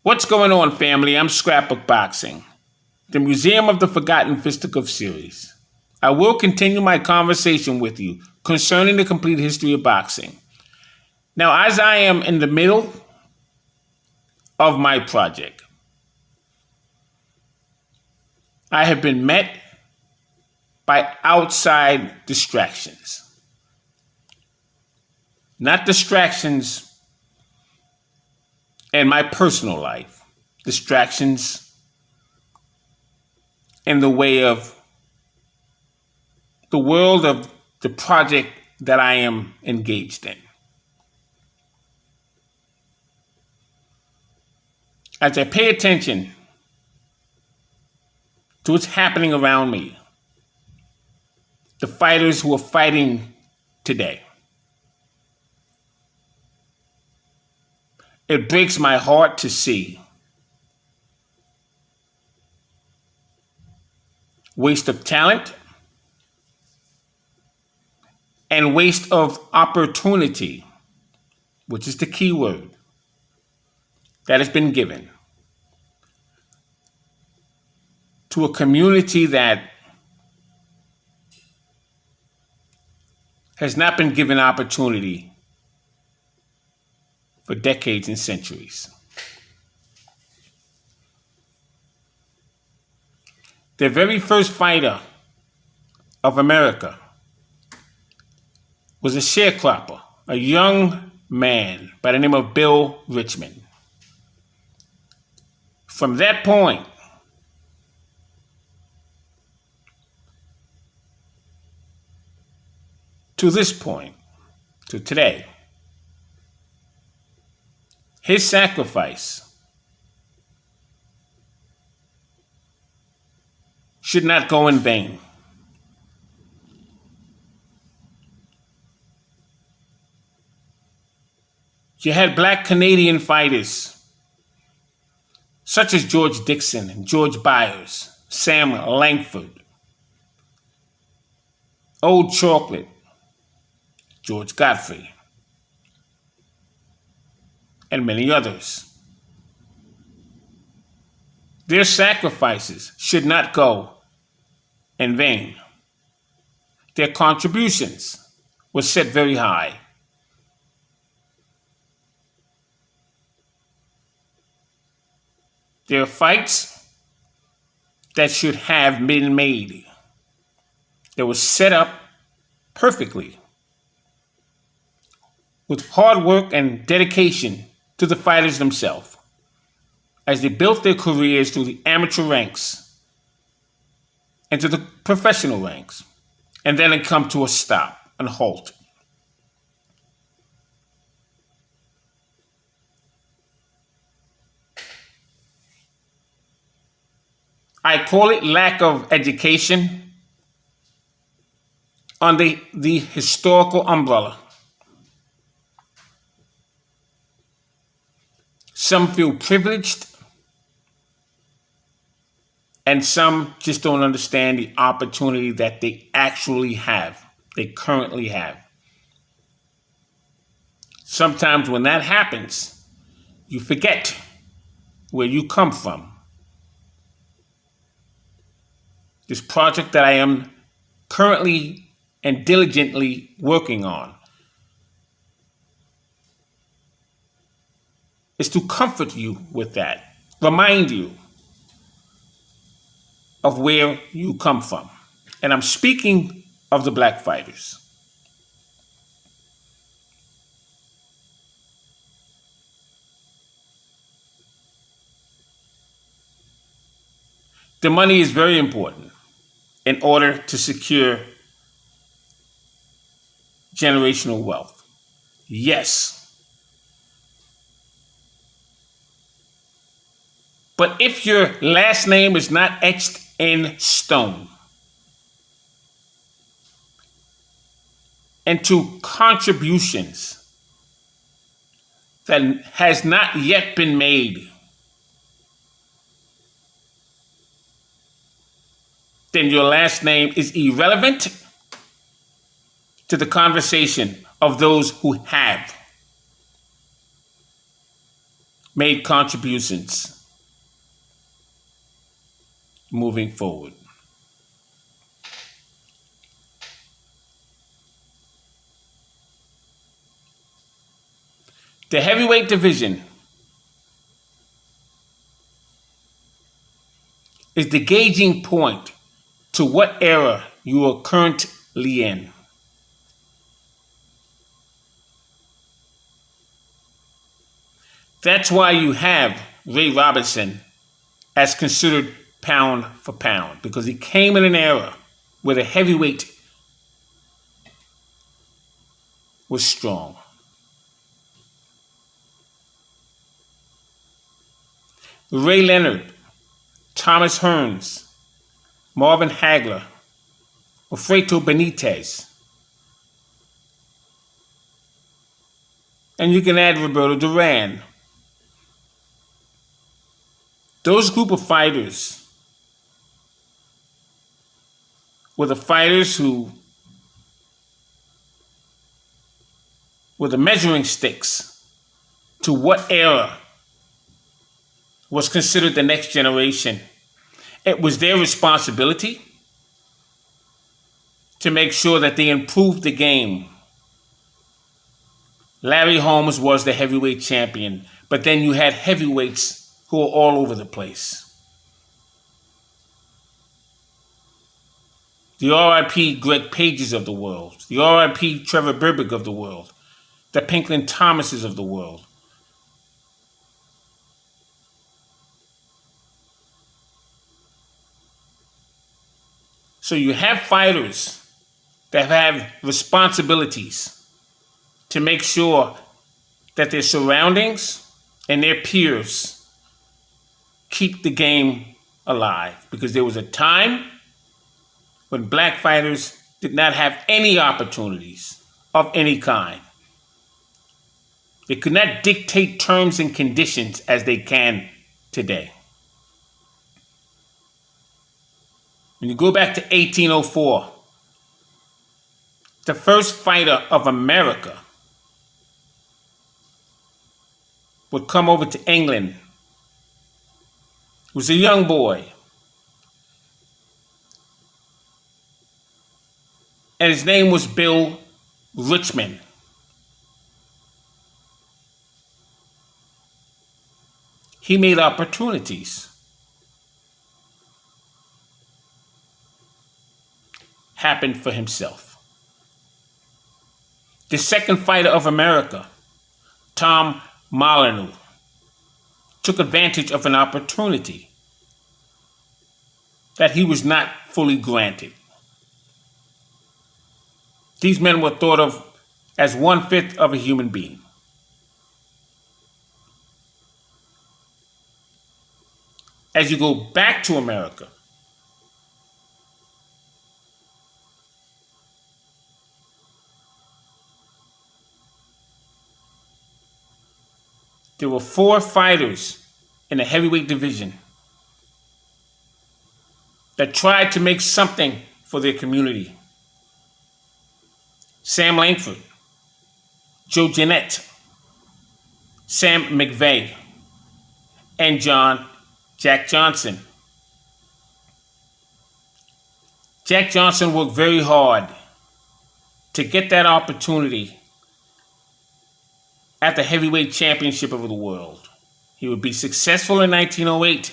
What's going on, family? I'm Scrapbook Boxing, the Museum of the Forgotten Fisticuff series. I will continue my conversation with you concerning the complete history of boxing. Now, as I am in the middle of my project, I have been met by outside distractions. Not distractions in my personal life, distractions in the way of the world of the project that I am engaged in. As I pay attention to what's happening around me, the fighters who are fighting today, it breaks my heart to see waste of talent and waste of opportunity, which is the key word, that has been given to a community that has not been given opportunity for decades and centuries. The very first fighter of America was a sharecropper, a young man by the name of Bill Richmond. From that point, to this point, to today, his sacrifice should not go in vain. You had Black Canadian fighters such as George Dixon and George Byers, Sam Langford, Old Chocolate, George Godfrey, and many others. Their sacrifices should not go in vain. Their contributions were set very high. There are fights that should have been made, that were set up perfectly with hard work and dedication to the fighters themselves as they built their careers through the amateur ranks and to the professional ranks, and then it come to a stop and halt. I call it lack of education under the historical umbrella. Some feel privileged, and some just don't understand the opportunity that they actually have, they currently have. Sometimes when that happens, you forget where you come from. This project that I am currently and diligently working on is to comfort you with that, remind you of where you come from. And I'm speaking of the Black fighters. The money is very important in order to secure generational wealth. Yes. But if your last name is not etched in stone into contributions that has not yet been made, then your last name is irrelevant to the conversation of those who have. made contributions moving forward. The heavyweight division is the gauging point to what era you are currently in. That's why you have Ray Robinson as considered pound for pound, because he came in an era where the heavyweight was strong. Ray Leonard, Thomas Hearns, Marvin Hagler, Alfredo Benitez. And you can add Roberto Duran. Those group of fighters were the fighters who were the measuring sticks to what era was considered the next generation. It was their responsibility to make sure that they improved the game. Larry Holmes was the heavyweight champion, but then you had heavyweights who were all over the place. The R.I.P. Greg Pages of the world, the R.I.P. Trevor Berbick of the world, the Pinklin Thomases of the world. So you have fighters that have responsibilities to make sure that their surroundings and their peers keep the game alive. Because there was a time when black fighters did not have any opportunities of any kind. They could not dictate terms and conditions as they can today. When you go back to 1804, the first fighter of America would come over to England. He was a young boy. And his name was Bill Richmond. He made opportunities happen for himself. The second fighter of America, Tom Molyneux, took advantage of an opportunity that he was not fully granted. These men were thought of as 1/5 of a human being. As you go back to America, there were 4 fighters in the heavyweight division that tried to make something for their community. Sam Langford, Joe Jeanette, Sam McVeigh, and Jack Johnson. Jack Johnson worked very hard to get that opportunity at the heavyweight championship of the world. He would be successful in 1908,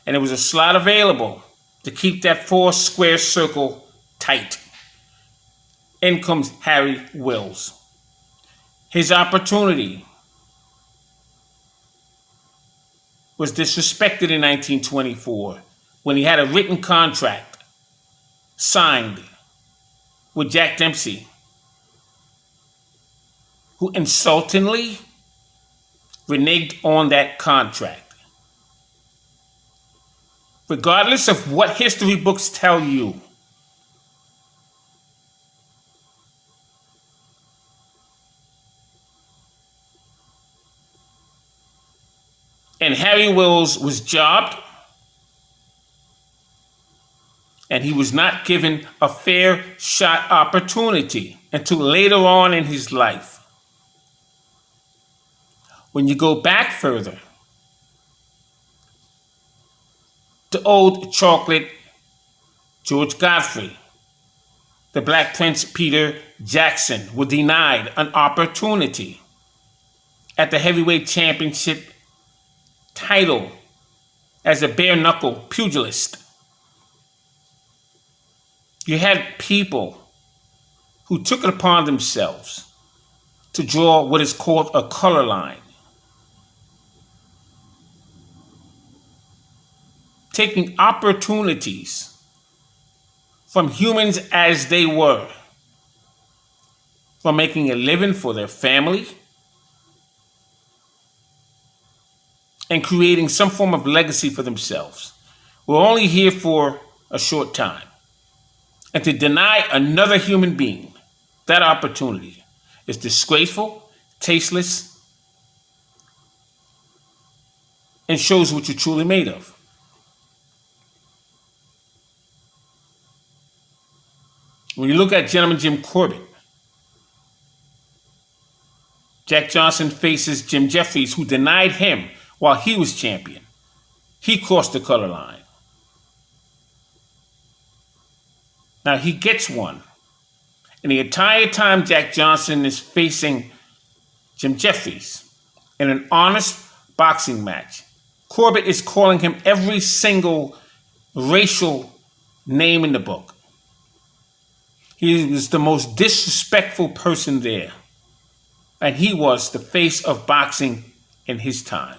and there was a slot available to keep that 4-square circle tight. In comes Harry Wills. His opportunity was disrespected in 1924 when he had a written contract signed with Jack Dempsey, who insultingly reneged on that contract. Regardless of what history books tell you, and Harry Wills was jobbed, and he was not given a fair shot opportunity until later on in his life. When you go back further, the old chocolate George Godfrey, the Black Prince Peter Jackson were denied an opportunity at the heavyweight championship title as a bare knuckle pugilist. You had people who took it upon themselves to draw what is called a color line, taking opportunities from humans as they were, from making a living for their family and creating some form of legacy for themselves. We're only here for a short time. And to deny another human being that opportunity is disgraceful, tasteless, and shows what you're truly made of. When you look at Gentleman Jim Corbett, Jack Johnson faces Jim Jeffries, who denied him while he was champion. He crossed the color line. Now he gets one. And the entire time Jack Johnson is facing Jim Jeffries in an honest boxing match, Corbett is calling him every single racial name in the book. He was the most disrespectful person there. And he was the face of boxing in his time.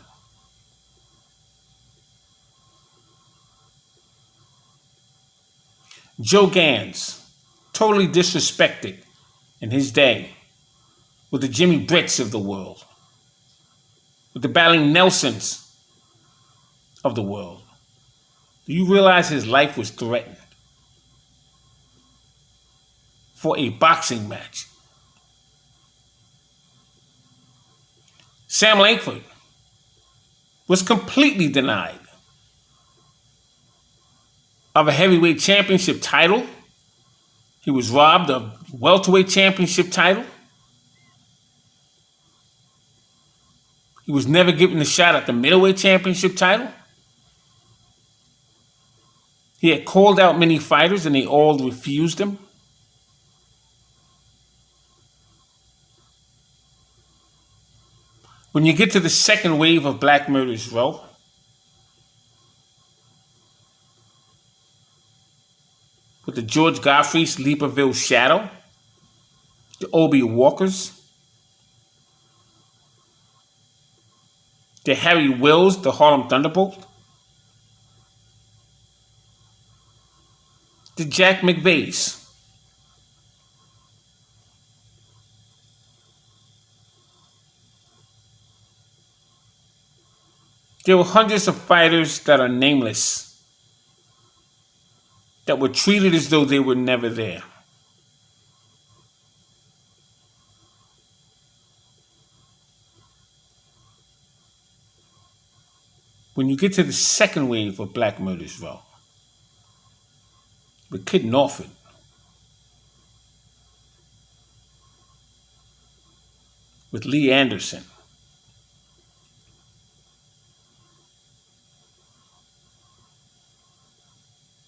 Joe Gans, totally disrespected in his day with the Jimmy Britts of the world, with the battling Nelsons of the world. Do you realize his life was threatened for a boxing match? Sam Langford was completely denied of a heavyweight championship title. He was robbed of welterweight championship title. He was never given a shot at the middleweight championship title. He had called out many fighters and they all refused him. When you get to the second wave of Black Murderers Row, with the George Godfrey's Leaperville Shadow, the Obie Walkers, the Harry Wills, the Harlem Thunderbolt, the Jack McVeighs, there were hundreds of fighters that are nameless that were treated as though they were never there. When you get to the second wave of Black Murderers Row, with Kid Norfolk, with Lee Anderson,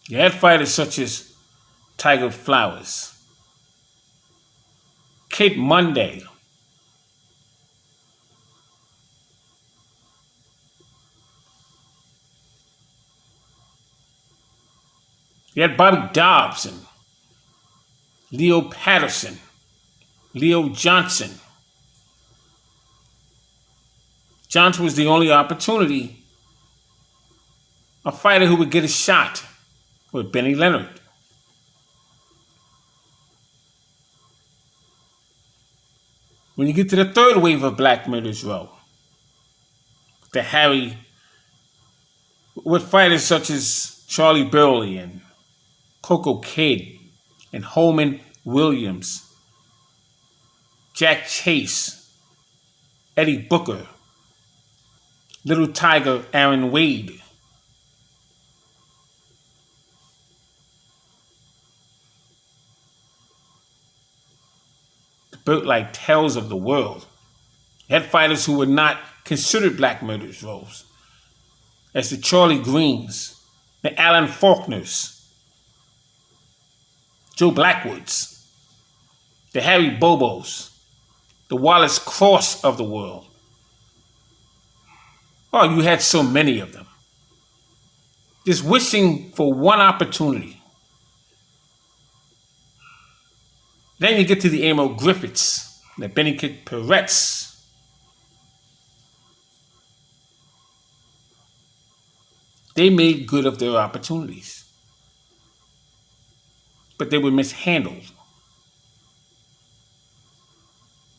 you had fighters such as Tiger Flowers, Kid Monday, you had Bobby Dobbs and Leo Patterson, Leo Johnson. Johnson was the only opportunity, a fighter who would get a shot with Benny Leonard. When you get to the third wave of Black Murderers Row, with fighters such as Charlie Burley and Coco Kidd and Holman Williams, Jack Chase, Eddie Booker, Little Tiger Aaron Wade, the Burt Lyttells of the world. You had fighters who were not considered black murderers rose, as the Charlie Greens, the Alan Faulkners, Joe Blackwoods, the Harry Bobos, the Wallace Cross of the world. Oh, you had so many of them. Just wishing for one opportunity. Then you get to the Amo Griffiths, the Beniket Peretz. They made good of their opportunities, but they were mishandled.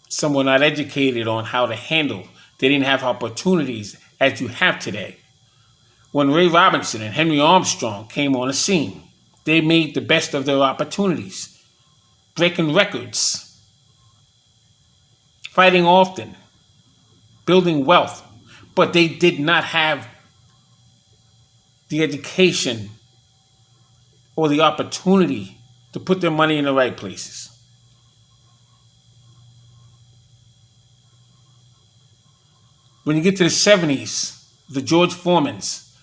Some were not educated on how to handle. They didn't have opportunities as you have today. When Ray Robinson and Henry Armstrong came on the scene, they made the best of their opportunities, breaking records, fighting often, building wealth, but they did not have the education or the opportunity to put their money in the right places. When you get to the 70s, the George Foremans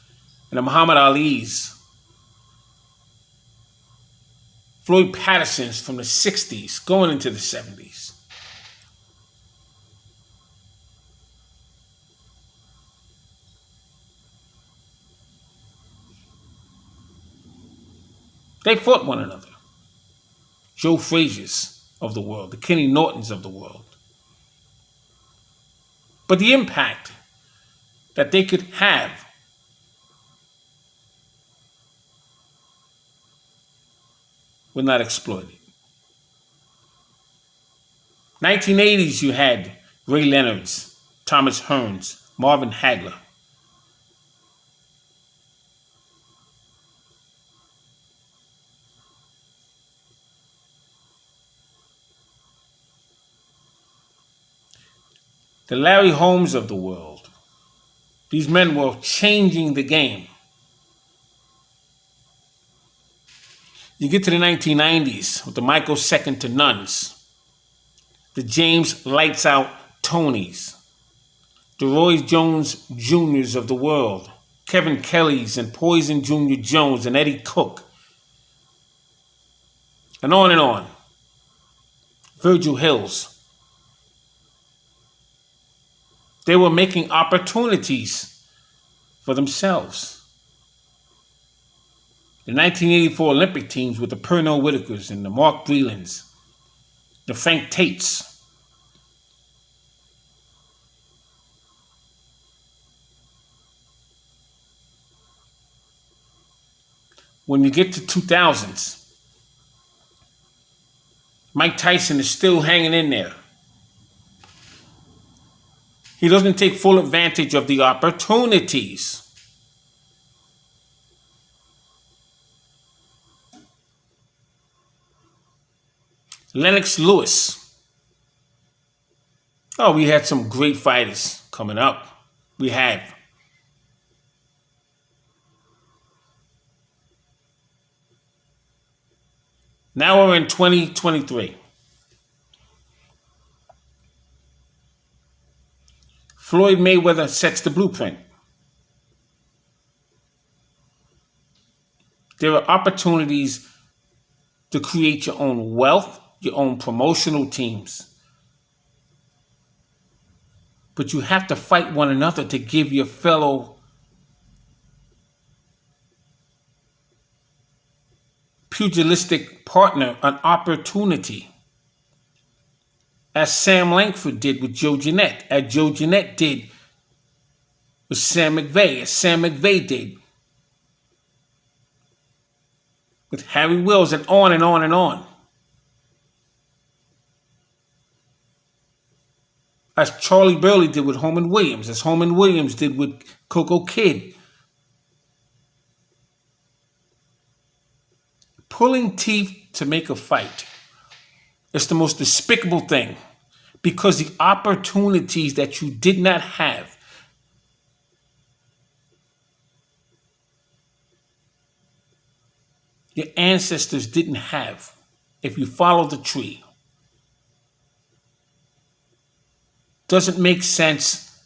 and the Muhammad Alis, Floyd Pattersons from the 60s going into the 70s. They fought one another. Joe Frazier's of the world, the Kenny Nortons of the world. But the impact that they could have were not exploited. 1980s, you had Ray Leonard's, Thomas Hearns, Marvin Hagler. The Larry Holmes of the world. These men were changing the game. You get to the 1990s with the Michael Second to Nones, the James Lights Out Tonys, the Roy Jones Jr.'s of the world, Kevin Kelly's and Poison Jr. Jones and Eddie Cook, and on and on. Virgil Hills. They were making opportunities for themselves. The 1984 Olympic teams with the Pernell Whitakers and the Mark Brelands, the Frank Tates. When you get to 2000s, Mike Tyson is still hanging in there. He doesn't take full advantage of the opportunities. Lennox Lewis. Oh, we had some great fighters coming up. We have. Now we're in 2023. Floyd Mayweather sets the blueprint. There are opportunities to create your own wealth, your own promotional teams. But you have to fight one another to give your fellow pugilistic partner an opportunity. As Sam Langford did with Joe Jeanette, as Joe Jeanette did with Sam McVeigh, as Sam McVeigh did with Harry Wills, and on and on and on. As Charlie Burley did with Holman Williams, as Holman Williams did with Coco Kidd. Pulling teeth to make a fight. It's the most despicable thing, because the opportunities that you did not have, your ancestors didn't have, if you follow the tree. Doesn't make sense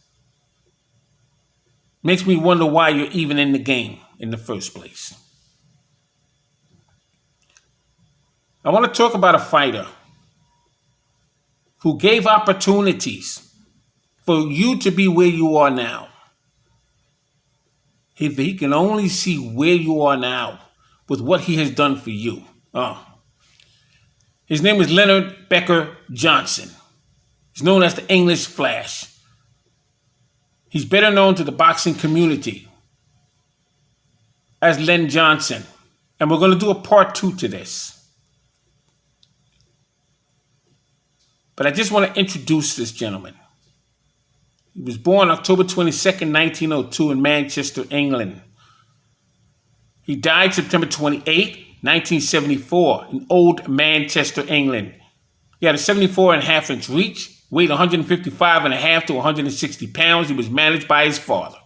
Makes me wonder why you're even in the game in the first place. I want to talk about a fighter who gave opportunities for you to be where you are now. If he can only see where you are now with what he has done for you. His name is Leonard Becker Johnson. He's known as the English Flash. He's better known to the boxing community as Len Johnson. And we're going to do a part 2 to this. But I just want to introduce this gentleman. He was born October 22nd, 1902 in Manchester, England. He died September 28, 1974 in Old Manchester, England. He had a 74.5-inch reach, weighed 155.5 to 160 pounds. He was managed by his father,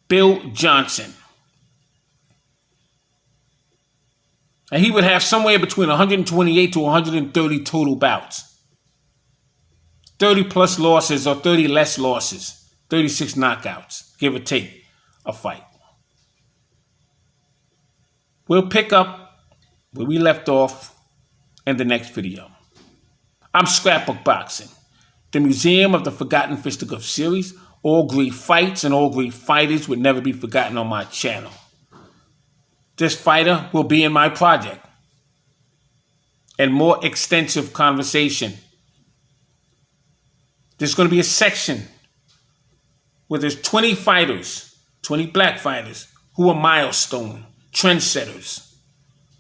Bill Johnson. And he would have somewhere between 128 to 130 total bouts. 30 plus losses or 30 less losses. 36 knockouts, give or take, a fight. We'll pick up where we left off in the next video. I'm Scrapbook Boxing, the Museum of the Forgotten Fisticuff series. All great fights and all great fighters would never be forgotten on my channel. This fighter will be in my project and more extensive conversation. There's going to be a section where there's 20 fighters, 20 black fighters who are milestone trendsetters,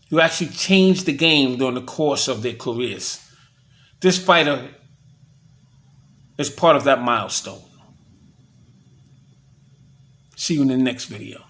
who actually changed the game during the course of their careers. This fighter is part of that milestone. See you in the next video.